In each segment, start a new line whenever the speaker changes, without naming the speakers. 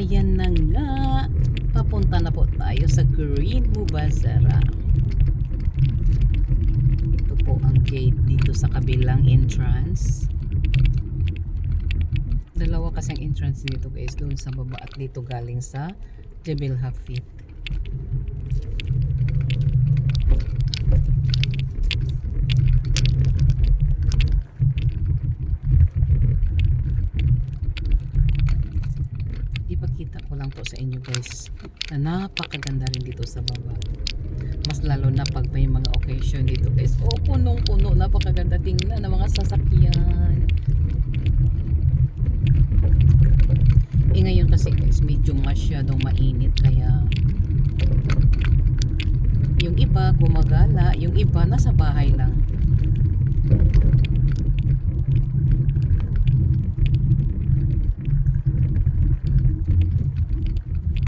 ayan na nga. Papunta na po tayo sa Green Mubazara. Ito po ang gate dito sa kabilang entrance. Dalawa kasing entrance dito guys, doon sa baba at dito galing sa Jebel Hafid. Ipakita ko lang po sa inyo guys na napakaganda rin dito sa baba. Mas lalo na pag may mga occasion dito guys. Oh, punong-puno, napakaganda tingnan ng mga sasakyan. Ngayon kasi guys, medyo masyadong mainit kaya yung iba gumagala, yung iba nasa bahay lang.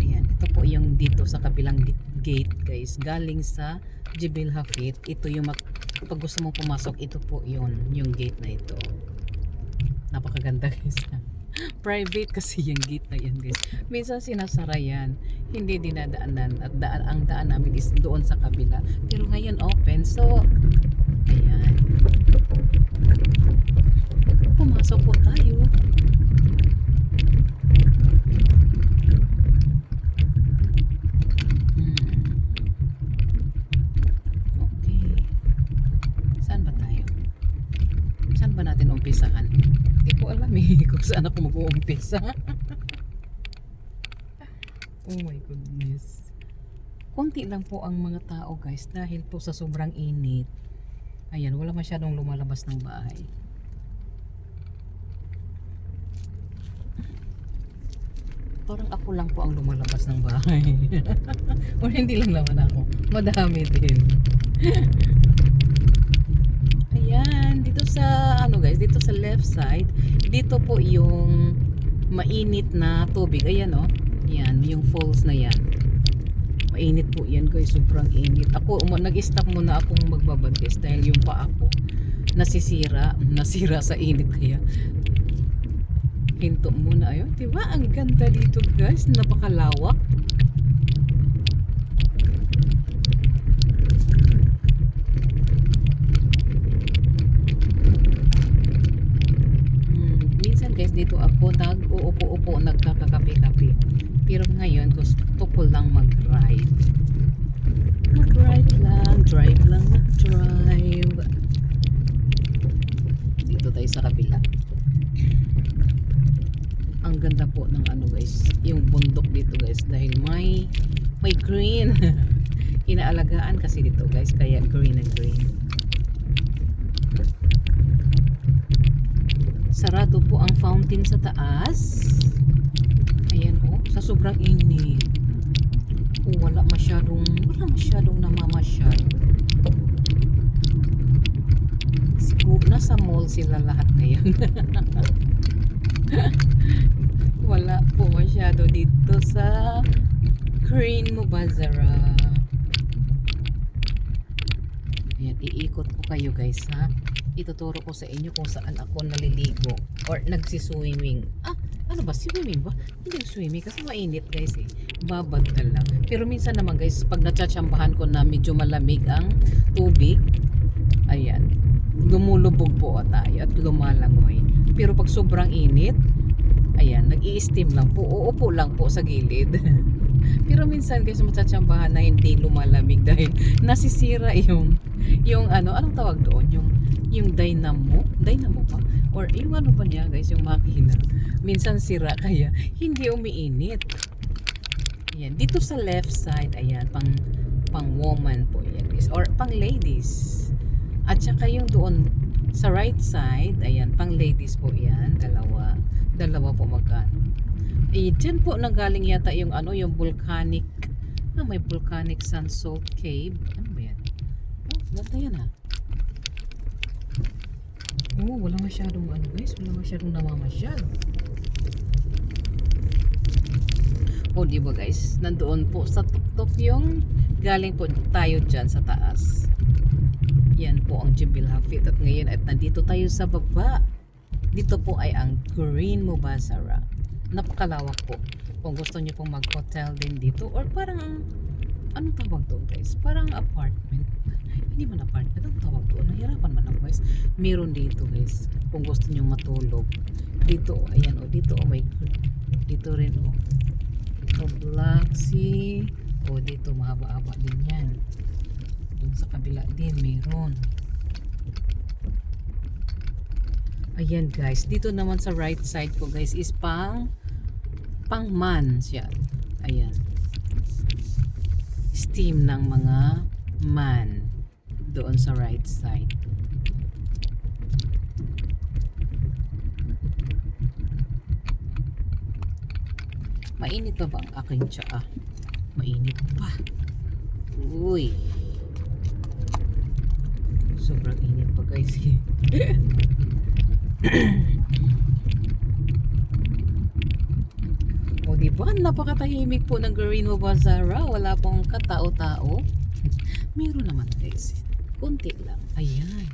Ayan, ito po yung dito sa kabilang gate guys, galing sa Jebel Hafid. Ito yung pag gusto mong pumasok, ito po yung gate na ito. Napakaganda guys. Private kasi yung gate na yan guys. Minsan sinasara yan, hindi dinadaanan at ang daan namin is doon sa kabila. Pero ngayon open, so ayan. Pumasok po tayo. Okay. Saan ba tayo? Saan ba natin umpisahan? Hindi ko alam kung saan ako mag-uumpisa. Oh my goodness. Konti lang po ang mga tao guys dahil po sa sobrang init. Ayan, wala masyadong lumalabas ng bahay. Parang ako lang po ang lumalabas ng bahay. O hindi lang naman ako. Madami din. Ayan, dito sa guys, dito sa left side, dito po yung mainit na tubig. Ayan oh. Yan, yung falls na yan. Mainit po yan guys, sobrang init. Ako, nag-stop muna akong magbabad guys dahil yung paa ko nasira sa init kaya hinto muna. Ayun, diba? Ang ganda dito guys, napakalawak. Minsan guys, dito ako nag-uupo-upo, nagkakakape-kape. Pero ngayon, gusto ko lang mag-ride. Mag-ride lang, drive lang ng drive. Dito tayo sa kabila. Ang ganda po ng guys, yung bundok dito guys dahil may green. Inaalagaan kasi dito guys, kaya green and green. Sarado po ang fountain sa taas. Ayan oh, sa sobrang init. Oh, wala masyadong namamasyal. Siguro nasa mall sila lahat ngayon. Wala po masyado dito sa Green Mubazara. Ayan, iikot ko kayo guys ha. Ituturo ko sa inyo kung saan ako naliligo or nagsiswimming. Ano ba? Swimming ba? Hindi swimming kasi mainit guys eh. Babad na lang. Pero minsan naman guys, pag natsatsambahan ko na medyo malamig ang tubig, ayan, lumulubog po tayo at lumalangoy. Pero pag sobrang init, ayan, nag-i-steam lang po. Uupo lang po sa gilid. Pero minsan guys, matsatsambahan na hindi lumalamig dahil nasisira yung anong tawag doon? Yung dynamo ba? Or yung ano pa niya guys, yung makina. Minsan sira kaya hindi umiinit. Ayan, dito sa left side, ayan, pang woman po yan guys, or pang ladies. At saka yung doon sa right side, ayan, pang ladies po yan, dalawa po magkano. Dyan po nanggaling yata yung yung volcanic, may volcanic sand salt cave. Ano ba yan? Ganda yan ha. Wala masyadong guys, wala masyadong namamasyal. Diba guys, nandoon po sa tuktok yung galing po tayo dyan sa taas. Yan po ang Jebel Hafid at ngayon at nandito tayo sa baba. Dito po ay ang Green Mubazara. napakalawak po. Kung gusto niyo pong mag-hotel din dito or parang ano tawag doon guys? Parang apartment. Hindi man apartment, ang tawag doon. Nahirapan man ako guys. Meron dito guys. Kung gusto niyo matulog. Dito, ayan o. Dito o may dito rin o. Dito Black Sea. O dito mahaba-haba din yan. Doon sa kabila din meron. Ayan guys. Dito naman sa right side ko guys is pang man siya. Ayan. Steam ng mga man doon sa right side. Mainit pa ba ang aking tsaa? Mainit pa. Uy. Sobrang init pa guys. O diba? Napakatahimik po ng Guarino Bazara. Wala pong katao-tao. Meron naman guys. Kunti lang. Ayan.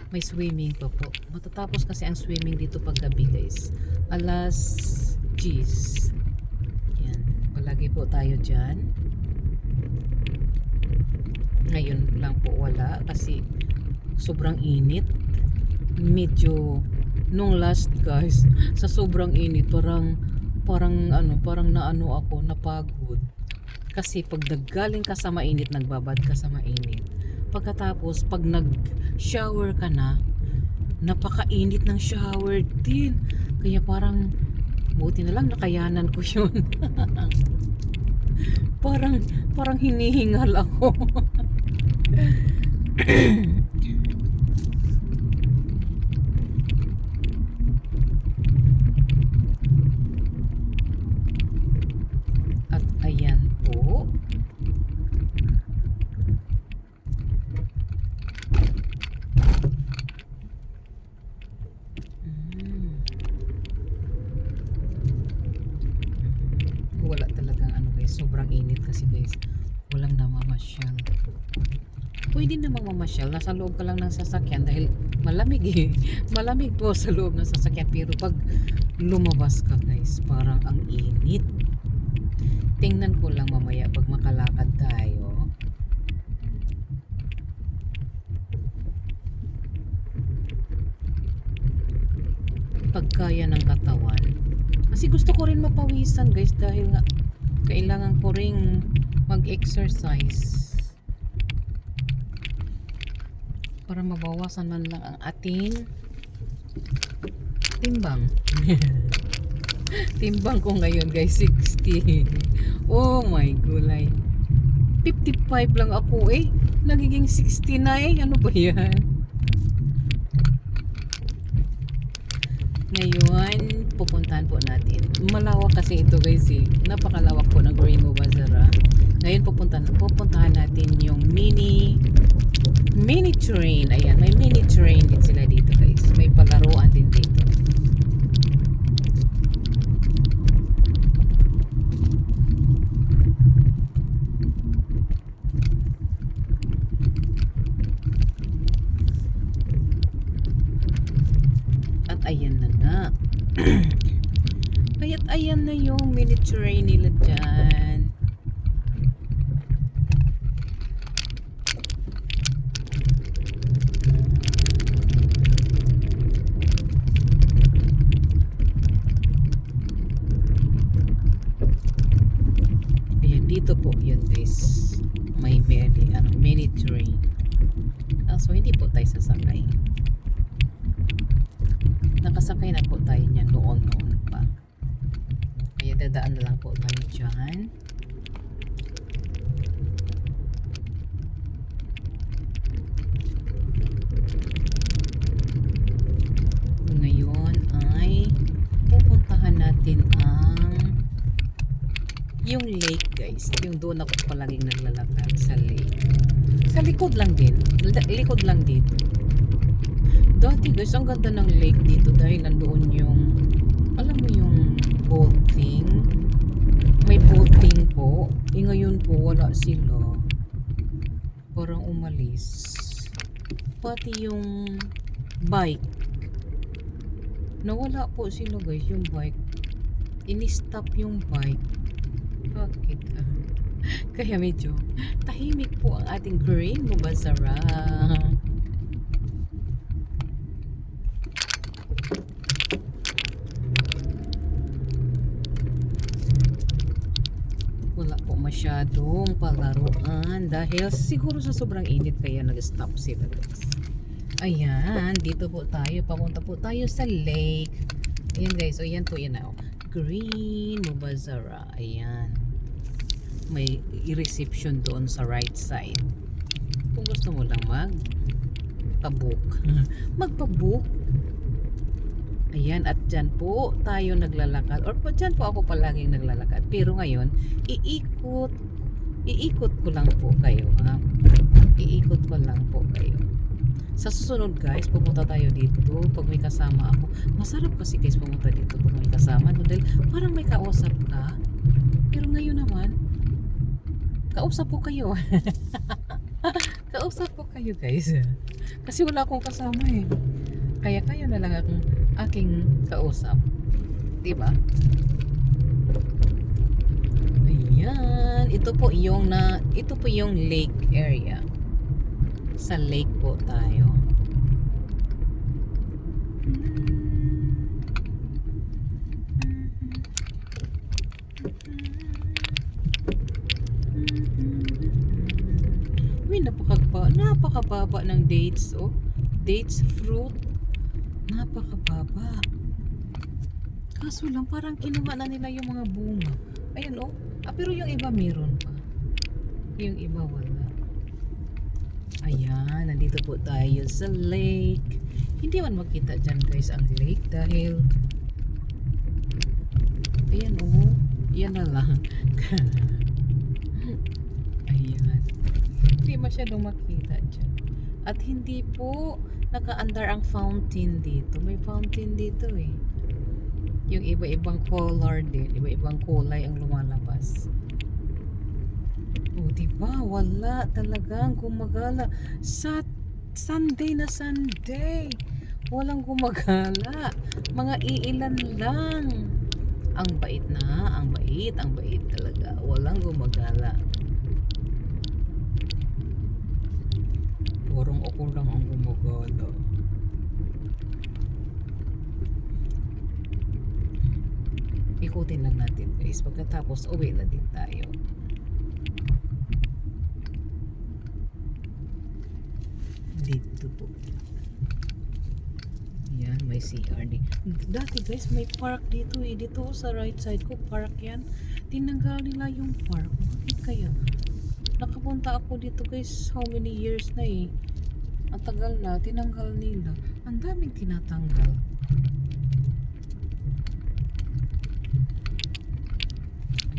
May swimming pa po. Matatapos kasi ang swimming dito pag gabi guys. Alas 10. Ayan. Palagi po tayo dyan. Ngayon lang po wala kasi sobrang init. Medyo nung last guys sa sobrang init parang naano ako, napagod. Kasi pag naggaling ka sa mainit, nagbabad ka sa mainit. Pagkatapos, pag nag-shower ka na, napakainit ng shower din. Kaya parang, buti na lang nakayanan ko yun. parang hinihingal ako. At ayan po. Wala talagang ano guys, sobrang init kasi guys. Walang namamasyal. Pwede namang mamasyal, nasa loob ka lang ng sasakyan dahil malamig eh. Malamig po sa loob ng sasakyan, pero pag lumabas ka guys, parang ang init. Tingnan ko lang mamaya pag makalakad tayo. Pagkaya ng katawan. Kasi gusto ko rin mapawisan guys dahil nga kailangan ko ring mag-exercise. Para mabawasan man lang ang ating timbang. Timbang ko ngayon guys 60. Oh my gulay. 55 lang ako eh. Nagiging 60 na eh. Ano ba yan? Ngayon, pupuntahan po natin. Malawak kasi ito guys eh. Napakalawak po ng Guarino Bazara. Ngayon pupuntahan natin yung mini train. Ayan, may mini train din sila dito guys. May palaruan din dito. At ayan na nga. Ayan na yung mini train nila dyan. Dito po yun guys, may mini train. So hindi po tayo sasakay, nakasakay na po tayo niyan noon pa, kaya dadaan na lang po tayo dyan. Ngayon ay pupuntahan natin yung lake guys. Yung doon ako palaging naglalakad sa lake. Sa likod lang din. Likod lang dito. Dati guys, ang ganda ng lake dito dahil nandoon yung, alam mo yung boating. May boating po. Ngayon po wala sila. Parang umalis. Pati yung bike. Nawala po sila guys, yung bike. ini-stop yung bike. Bakit? Kaya medyo tahimik po ang ating Green Mubazara. Wala po masyadong palaruan dahil siguro sa sobrang init kaya nag-stop sila guys. Ayan, dito po tayo. Papunta po tayo sa lake. Ayan guys, o yan po yan na. Green Mubazara. Ayan. May reception doon sa right side. Kung gusto mo lang magpabook. Magpabook. Ayan, at dyan po tayo naglalakad. Or po dyan po ako palaging naglalakad. Pero ngayon, iikot ko lang po kayo. Ha? Iikot ko lang po kayo. Sa susunod guys, pupunta tayo dito pag may kasama ako. Masarap kasi guys pumunta dito pag may kasama. Dahil parang may kausap ka. Pero ngayon naman, kausap po kayo. Kausap po kayo guys. Kasi wala akong kasama eh. Kaya kayo na lang akong aking kausap. Diba? Ayan. Ito po yung lake area. Sa lake po tayo. Uy, napakababa ng dates, oh. Dates fruit. Napakababa. Kaso lang, parang kinuha na nila yung mga bunga. Ayan, oh. Pero yung iba meron pa. Yung iba wala. Ayan, nandito po tayo sa lake. Hindi man makita dyan guys ang lake dahil ayan oh, yan na lang. Ayan. Hindi masyadong makita dyan. At hindi po naka-andar ang fountain dito. May fountain dito eh. Yung iba-ibang color din. Iba-ibang kulay ang lumalabas. O diba? Wala talagang gumagala. Sa Sunday na Sunday. Walang gumagala. Mga iilan lang. Ang bait na. Ang bait talaga. Walang gumagala. Purong ako lang ang gumagala. Ikutin lang natin guys. Pagkatapos uwi na din tayo. Dito po. Yan, may CRD. Dati guys, may park dito eh. Dito sa right side ko, park yan. Tinanggal nila yung park. Bakit kaya? Nakapunta ako dito guys, how many years na eh. Ang tagal na, tinanggal nila. Ang daming tinatanggal.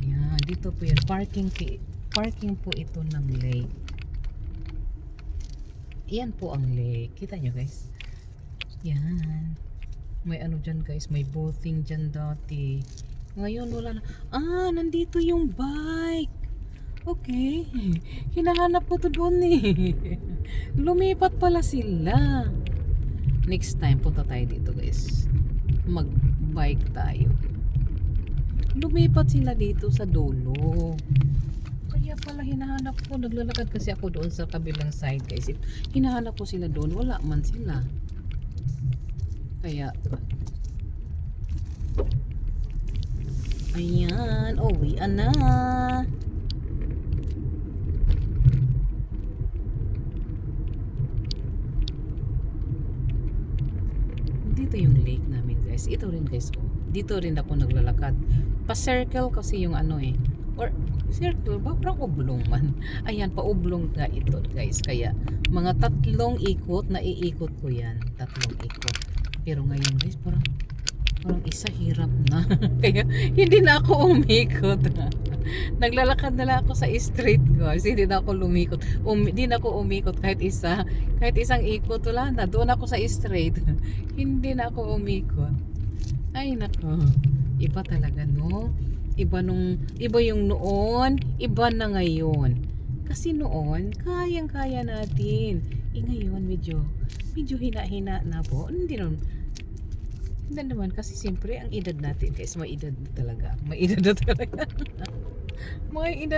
Ayan, dito po yan. Parking po ito ng lake. Yan po ang lake. Kita nyo guys? Yan. May ano dyan guys. May boating dyan dati. Ngayon wala na. Nandito yung bike. Okay. Hinahanap ko to doon eh. Lumipat pala sila. Next time punta tayo dito guys. Mag-bike tayo. Lumipat sila dito sa dulo. Kaya pala hinahanap ko, naglalakad kasi ako doon sa kabilang side guys. Hinahanap ko sila doon, wala man sila. Kaya ayan, uwian na. Dito yung lake namin guys. Ito rin guys, oh. Dito rin ako naglalakad. Pa-circle kasi yung ano eh. Or circle ba? Parang oblong man. Ayan, pa-oblong nga ito guys. Kaya mga 3 ikot na iikot ko yan. 3 ikot. Pero ngayon guys, parang isa hirap na. Kaya hindi na ako umikot. Naglalakad na lang ako sa street guys. Hindi na ako lumikot. Hindi na ako umikot kahit isang ikot. Wala na. Doon ako sa street. Hindi na ako umikot. Ay nako. Iba talaga no. Iba yung noon, iba na ngayon. Kasi noon, kayang-kaya natin. Ngayon medyo hina-hina na po. Hindi nun. Hindi naman kasi siyempre ang edad natin guys, may edad na talaga. May edad na talaga. May edad